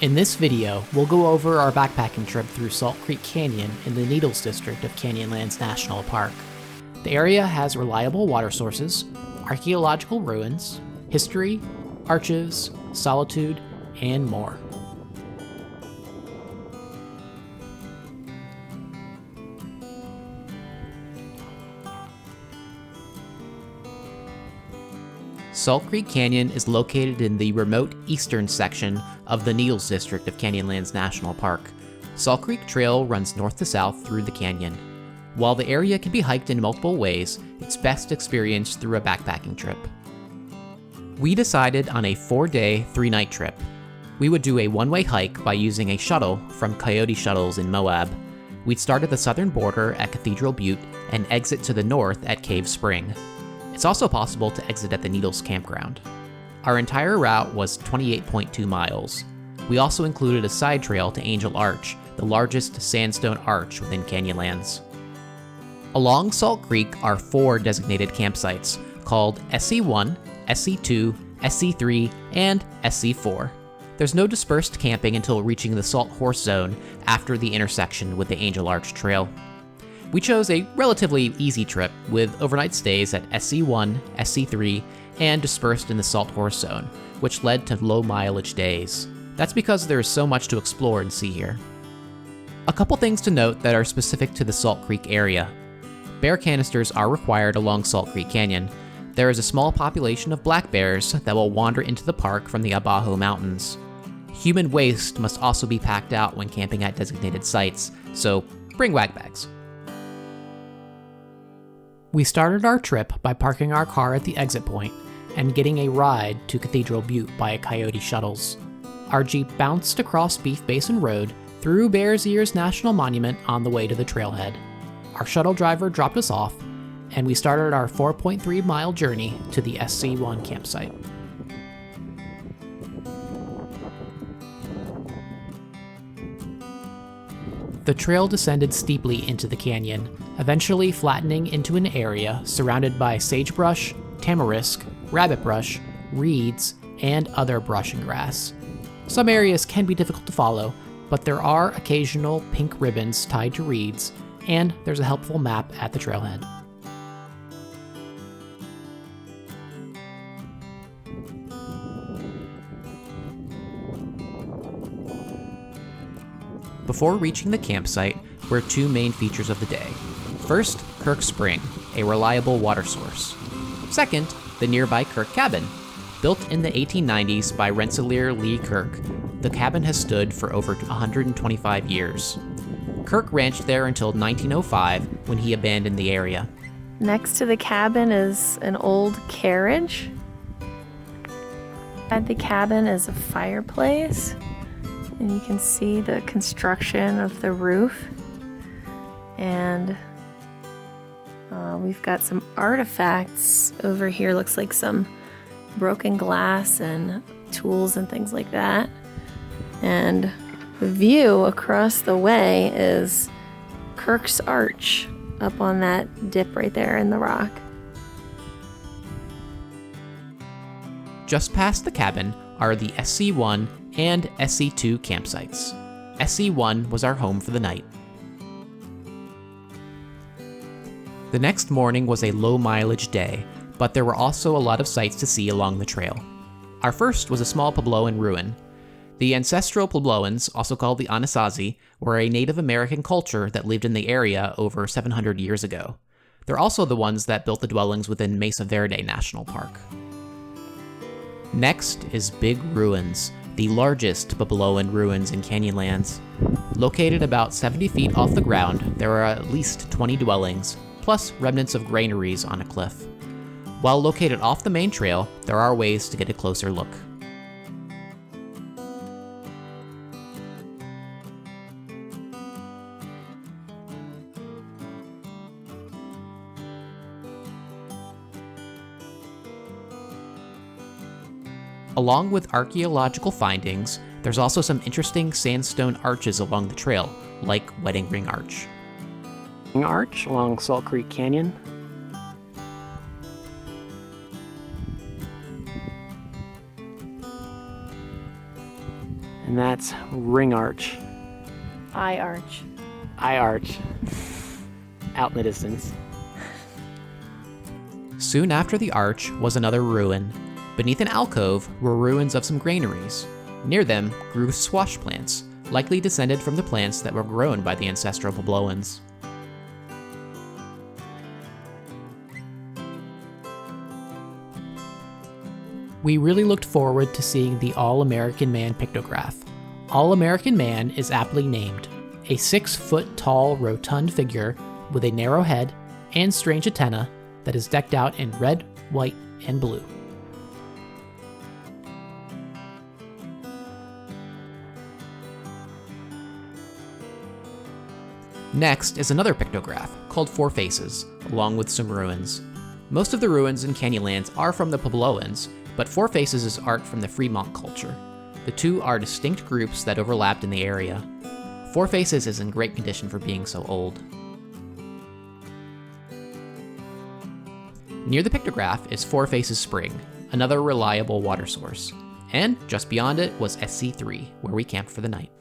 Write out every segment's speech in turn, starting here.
In this video, we'll go over our backpacking trip through Salt Creek Canyon in the Needles district of Canyonlands National Park. The area has reliable water sources, archaeological ruins, history, arches, solitude, and more. Salt Creek Canyon is located in the remote eastern section of the Needles district of Canyonlands National Park. Salt Creek Trail runs north to south through the canyon. While the area can be hiked in multiple ways, it's best experienced through a backpacking trip. We decided on a 4-day, 3-night trip. We would do a one-way hike by using a shuttle from Coyote Shuttles in Moab. We'd start at the southern border at Cathedral Butte and exit to the north at Cave Spring. It's also possible to exit at the Needles campground. Our entire route was 28.2 miles. We also included a side trail to Angel Arch, the largest sandstone arch within Canyonlands. Along Salt Creek are 4 designated campsites called SC1, SC2, SC3, and SC4. There's no dispersed camping until reaching the Salt Horse Zone after the intersection with the Angel Arch Trail. We chose a relatively easy trip with overnight stays at SC1, SC3, and dispersed in the Salt Horse Zone, which led to low mileage days. That's because there is so much to explore and see here. A couple things to note that are specific to the Salt Creek area. Bear canisters are required along Salt Creek Canyon. There is a small population of black bears that will wander into the park from the Abajo Mountains. Human waste must also be packed out when camping at designated sites, so bring wag bags. We started our trip by parking our car at the exit point and getting a ride to Cathedral Butte by Coyote Shuttles. Our Jeep bounced across Beef Basin Road through Bears Ears National Monument on the way to the trailhead. Our shuttle driver dropped us off, and we started our 4.3-mile journey to the SC1 campsite. The trail descended steeply into the canyon, eventually flattening into an area surrounded by sagebrush, tamarisk, rabbit brush, reeds, and other brush and grass. Some areas can be difficult to follow, but there are occasional pink ribbons tied to reeds, and there's a helpful map at the trailhead. Before reaching the campsite were 2 main features of the day. First, Kirk Spring, a reliable water source. Second, the nearby Kirk Cabin. Built in the 1890s by Rensselaer Lee Kirk, the cabin has stood for over 125 years. Kirk ranched there until 1905 when he abandoned the area. Next to the cabin is an old carriage. At the cabin is a fireplace. And you can see the construction of the roof. And we've got some artifacts over here. Looks like some broken glass and tools and things like that. And the view across the way is Kirk's Arch up on that dip right there in the rock. Just past the cabin are the SC1 and SC2 campsites. SC1 was our home for the night. The next morning was a low mileage day, but there were also a lot of sights to see along the trail. Our first was a small Puebloan ruin. The ancestral Puebloans, also called the Anasazi, were a Native American culture that lived in the area over 700 years ago. They're also the ones that built the dwellings within Mesa Verde National Park. Next is Big Ruins, the largest Puebloan ruins in Canyonlands. Located about 70 feet off the ground, there are at least 20 dwellings, plus remnants of granaries on a cliff. While located off the main trail, there are ways to get a closer look. Along with archaeological findings, there's also some interesting sandstone arches along the trail, like Wedding Ring Arch. Arch along Salt Creek Canyon. And that's Ring Arch. Eye Arch. Eye Arch. Out in the distance. Soon after the arch was another ruin. Beneath an alcove were ruins of some granaries. Near them grew squash plants, likely descended from the plants that were grown by the ancestral Puebloans. We really looked forward to seeing the All-American Man pictograph. All-American Man is aptly named, a 6-foot-tall rotund figure with a narrow head and strange antenna that is decked out in red, white, and blue. Next is another pictograph called Four Faces, along with some ruins. Most of the ruins in Canyonlands are from the Puebloans, but Four Faces is art from the Fremont culture. The two are distinct groups that overlapped in the area. Four Faces is in great condition for being so old. Near the pictograph is Four Faces Spring, another reliable water source. And just beyond it was SC3, where we camped for the night.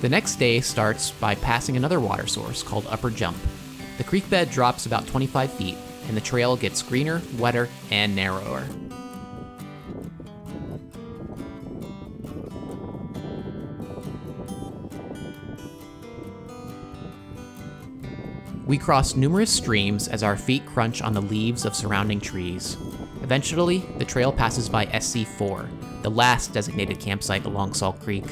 The next day starts by passing another water source called Upper Jump. The creek bed drops about 25 feet, and the trail gets greener, wetter, and narrower. We cross numerous streams as our feet crunch on the leaves of surrounding trees. Eventually, the trail passes by SC4, the last designated campsite along Salt Creek.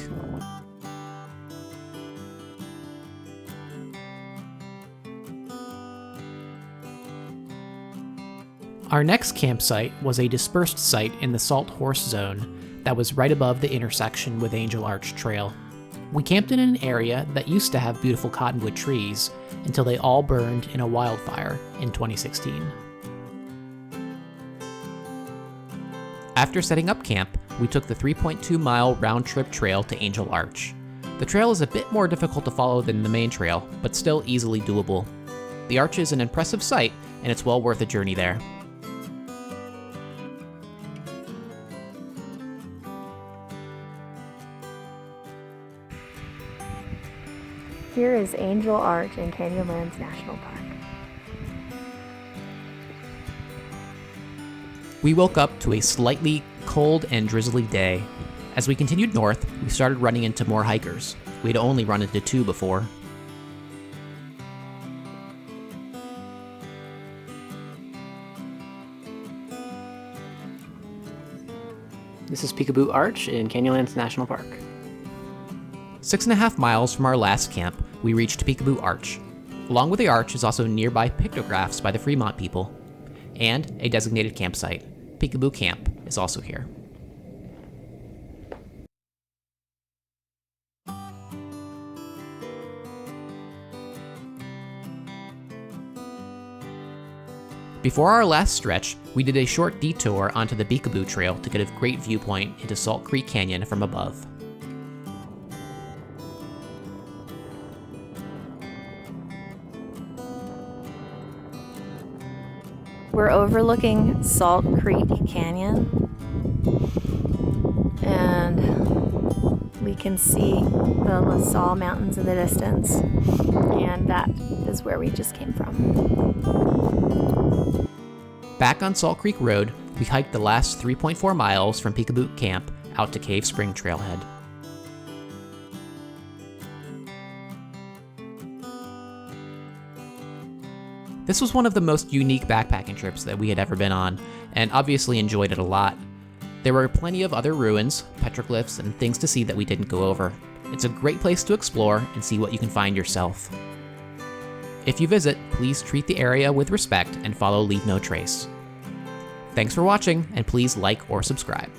Our next campsite was a dispersed site in the Salt Horse Zone that was right above the intersection with Angel Arch Trail. We camped in an area that used to have beautiful cottonwood trees until they all burned in a wildfire in 2016. After setting up camp, we took the 3.2-mile round-trip trail to Angel Arch. The trail is a bit more difficult to follow than the main trail, but still easily doable. The arch is an impressive sight, and it's well worth a journey there. Here is Angel Arch in Canyonlands National Park. We woke up to a slightly cold and drizzly day. As we continued north, we started running into more hikers. We'd only run into 2 before. This is Peekaboo Arch in Canyonlands National Park. 6.5 miles from our last camp, we reached Peekaboo Arch. Along with the arch is also nearby pictographs by the Fremont people, and a designated campsite. Peekaboo Camp is also here. Before our last stretch, we did a short detour onto the Peekaboo Trail to get a great viewpoint into Salt Creek Canyon from above. We're overlooking Salt Creek Canyon, and we can see the La Salle Mountains in the distance, and that is where we just came from. Back on Salt Creek Road, we hiked the last 3.4 miles from Peekaboo Camp out to Cave Spring Trailhead. This was one of the most unique backpacking trips that we had ever been on, and obviously enjoyed it a lot. There were plenty of other ruins, petroglyphs, and things to see that we didn't go over. It's a great place to explore and see what you can find yourself. If you visit, please treat the area with respect and follow Leave No Trace. Thanks for watching, and please like or subscribe.